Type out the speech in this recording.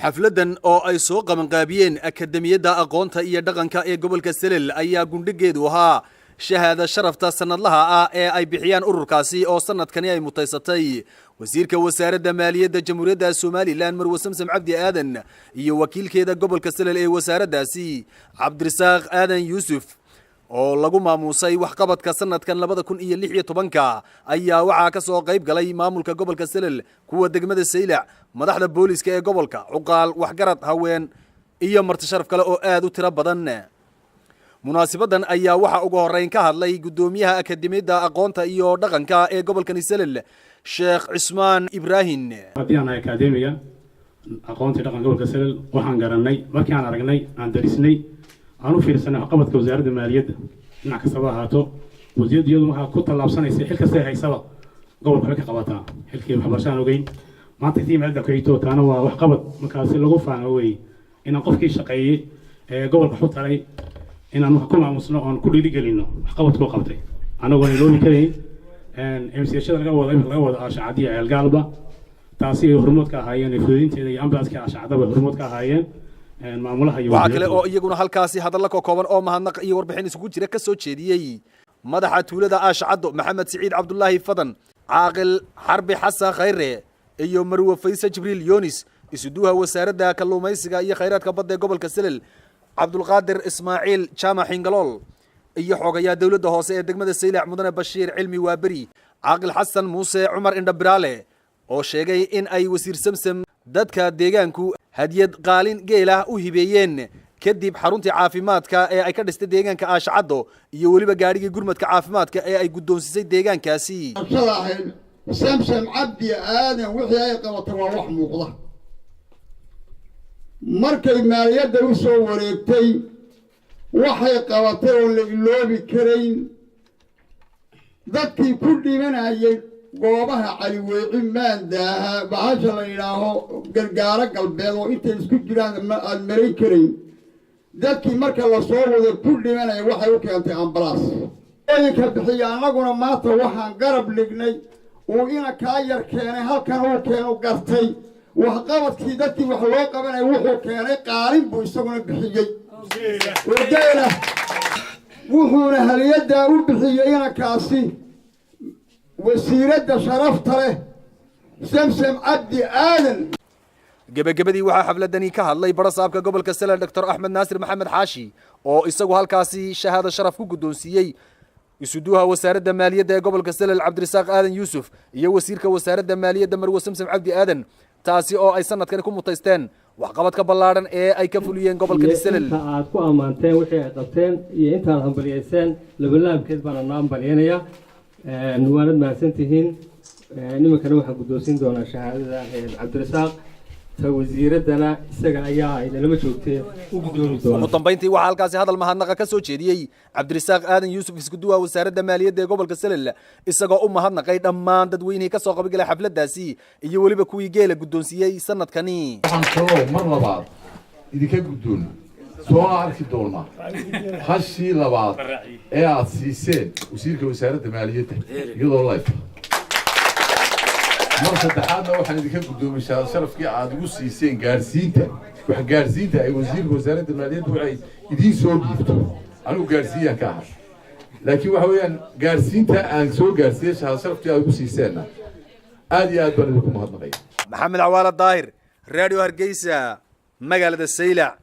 xafladan oo ay soo qabanqaabiyeen akademiyadda aqoonta iyo dhaqanka ee gobolka Selel ayaa gundhigeedu ahaa shahaada sharafta sanadlaha ah ee ay bixiyaan ururkaasi oo sanadkani ay mutaysatay wasiirka wasaaradda maaliyadda jamhuuriyadda Soomaaliland Marwo Samsam Cabdi Aadan iyo wakiilkeeda gobolka Selel ee wasaaraddaasi Cabdirasaaq Aadan Yuusuf oo lagu maamusay waxqabadka sanadkan 2016 ayaa waxa ka soo qayb galay maamulka gobolka Selel kuwa degmada Saylac madaxda booliska ee gobolka cuqaal waxgarad haween iyo marti sharaf kale oo aad u tiro badan munaasabadan ayaa waxa ugu horeyn ka hadlay gudoomiyaha akademiyadda aqoonta iyo dhaqanka ee gobolka Selel Sheekh Cismaan Ibrahim hadiyana akademiga aqoonta dhaqanka gobolka Selel waxaan garanay markii aan aragnay aan darisnay aanu fiirsanay waxqabadka wasaaradda maaliyadda dhinac kasta haato wasiiradu waxa ku talaabsanaysa xil kasta haysaba gobolka ka qabataa xilkii waxbarashada ogeyn maanta tii maalda kayto taana waa waxqabad markaas lagu faano way in qofkii shaqeeyay ee gobolka xutaray in aan wax ku maamusno oo ku dhiirigelino waxqabadku qabtay anagoo iloobi karay MCH laga wada ashacadiya eelgalba taasi hormood ka ahaayeen fuudinteeda iyo ambulance-ka ashacadaba hormood ka ahaayeen maamulaha iyo waxa kale oo iyaguna halkaasi hadal ka kooban oo mahadnaq iyo warbixin isugu jira ka soo jeediyay madaxa tuulada ashacado Maxamed Saciid Cabdullaahi Fadan caaqil Harbi Xasan Khayre iyo Marwo Faysa Jibriil Yunis isuduha wasaaradda kalluumaysiga iyo khayraadka badda ee gobolka Selel Cabdulqaadir Ismaaciil Jaamac Xingalool iyo xogayaa dawladda hoose ee degmada Saylac Mudane Bashiir Cilmi Waabari caaqil Xasan Muuse Cumar Indhabiraale oo sheegay in ay wasiir Samsam dadka deegaanku hadiyad qaalin geela u hibeeyeen kadib xaruntii caafimaadka ee ay ka dhistay deegaanka Aashacado iyo waliba gaarigii gurmadka caafimaadka ee ay gudoonsisay deegaankaasi Samsam Cabdi Aadan wixii ay qabatay waa wax muuqda markay maaliyadda u soo wareegtay waxay qabatay oo la iloobi karayn dadkii ku dhimanayay goobaha cali weeci maandaaha bahasha la yidhaaho gargaaro galbeed oo intay isku jiraan aan maray karayn dadkii marka la soo wada ku dhimanaya waxay u keentay ambalaas ka bixiya annaguna maanta waxaan garab dhignay oo ina kaa yar keenay halkan uu keeno gartay waxqabadkii dadkii wax loo qabanay wuxuu keenay qaalin buu isaguna bixiyay wadaana wuxuuna haliyada u bixiyay ina kaasi wasiiradda sharafta leh Samsam Cabdi Aadan gabagabadii waxa xafladani ka hadlay barasaabka gobolka Selel Dr. Axmed Naasir Maxamed Xaashi oo isagu halkaasi shahaado sharaf ku gudoonsiyay isuduha wasaaradda maaliyadda ee gobolka Selel Cabdirasaaq Aadan Yuusuf iyo wasiirka wasaaradda maaliyadda Marwo Samsam Cabdi Aadan taasi oo ay sanadkan ku mutaysteen waxqabadka ballaaran ee ay ka fuliyeen gobolka Selel aad ku amaanteen wixii ay qabteen iyo inta hambalyeyseen labalaabkeed baan hambalyeynaya waanad mahadsantihiin nimankana waxaan guddoonsin doonaa shahaadada Cabdirasaaq wasiiradana isaga ayaa inama joogtay u gudoomi doona ugu dambeyntii waxa halkaasi hadal mahadnaqa ka soo jeediyay Cabdirasaaq Aadan Yuusuf iskuduwa wasaaradda maaliyadda ee gobolka Selel isagoo u mahadnaqay dhammaan dadweynaha ka soo qaybgalay xafladaasi iyo waliba kuwii geela gudoonsiyay sanadkani waxaan kaloo mar labaad idinka gudoon soo arki doona hashii labaad ee aad siiseen wasiirka wasaaradda maaliyadda iyadoo live mar saddexaadna waxaan idinka gudoomishaa sharafkii aad ugu siiseen gaarsiinta wax gaarsiinta ay wasiirka wasaaradda maaliyadda waxay idiin soo dhiibto anigu gaarsiiyaan ka ahay laakiin waxa weeyaan gaarsiinta aan soo gaarsiiyay sharafkii aad ugu siiseenna aad iyo aad baan idinku mahadnaqaya Maxamed Cawaala Daahir Radio Hargeysa magaalada Saylac